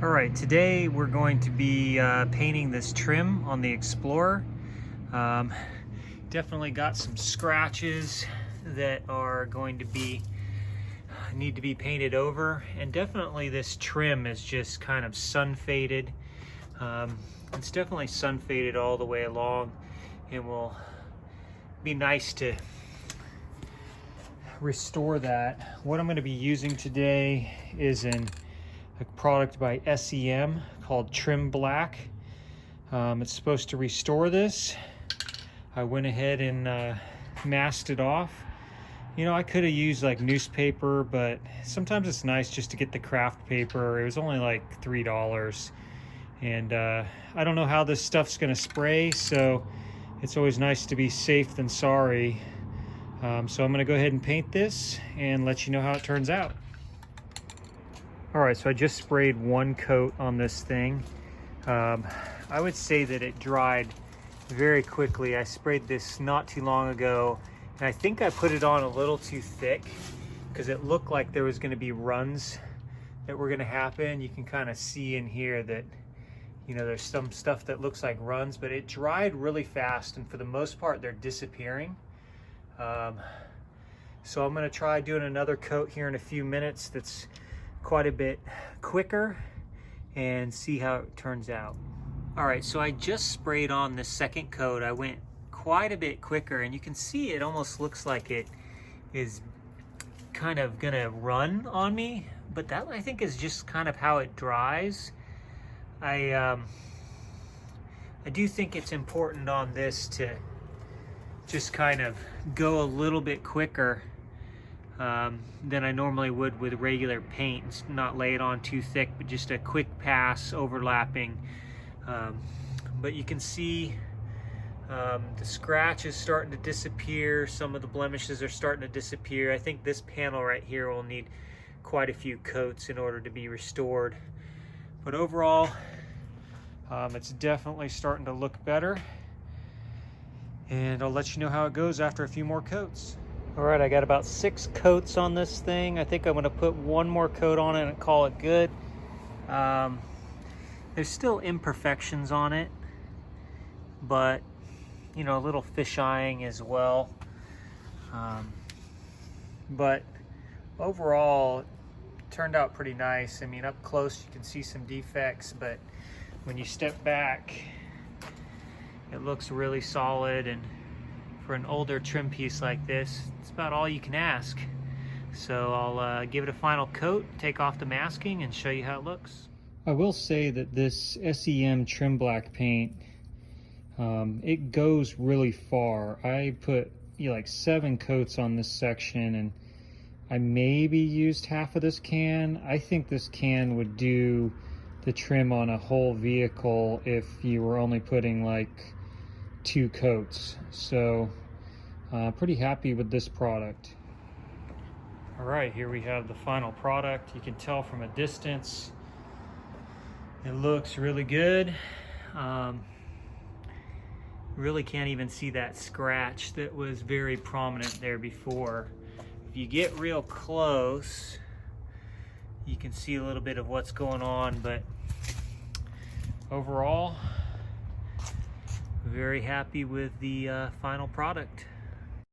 All right, today we're going to be painting this trim on the Explorer. Um, Definitely got some scratches that are going to need to be painted over, and definitely this trim is just kind of sun faded. It's definitely sun faded all the way along, and will be nice to restore that. What I'm going to be using today is a product by SEM called Trim Black. It's supposed to restore this. I went ahead and masked it off. You know, I could have used like newspaper, but sometimes it's nice just to get the craft paper. It was only like $3. And I don't know how this stuff's gonna spray, so it's always nice to be safe than sorry. So I'm gonna go ahead and paint this and let you know how it turns out. All right, so I just sprayed one coat on this thing. I would say that it dried very quickly. I sprayed this not too long ago, and I think I put it on a little too thick because it looked like there was gonna be runs that were gonna happen. You can kind of see in here that, you know, there's some stuff that looks like runs, but it dried really fast, and for the most part, they're disappearing. So I'm gonna try doing another coat here in a few minutes that's quite a bit quicker and see how it turns out. All right, so I just sprayed on the second coat. I went quite a bit quicker, and you can see it almost looks like it is kind of gonna run on me, but that I think is just kind of how it dries. I do think it's important on this to just kind of go a little bit quicker than I normally would with regular paint. It's not lay it on too thick, but just a quick pass overlapping. But you can see the scratch is starting to disappear. Some of the blemishes are starting to disappear. I think this panel right here will need quite a few coats in order to be restored. But overall, it's definitely starting to look better. And I'll let you know how it goes after a few more coats. All right, I got about 6 coats on this thing. I think I'm gonna put one more coat on it and call it good. There's still imperfections on it, but you know, a little fish-eyeing as well. But overall, it turned out pretty nice. I mean, up close you can see some defects, but when you step back, it looks really solid, and for an older trim piece like this, it's about all you can ask. So I'll give it a final coat, take off the masking, and show you how it looks. I will say that this SEM Trim Black paint, it goes really far. I put like 7 coats on this section, and I maybe used half of this can. I think this can would do the trim on a whole vehicle if you were only putting like 2 coats. So pretty happy with this product. All right, here we have the final product. You can tell from a distance it looks really good. Really can't even see that scratch that was very prominent there before. If you get real close, you can see a little bit of what's going on, but overall, very happy with the final product.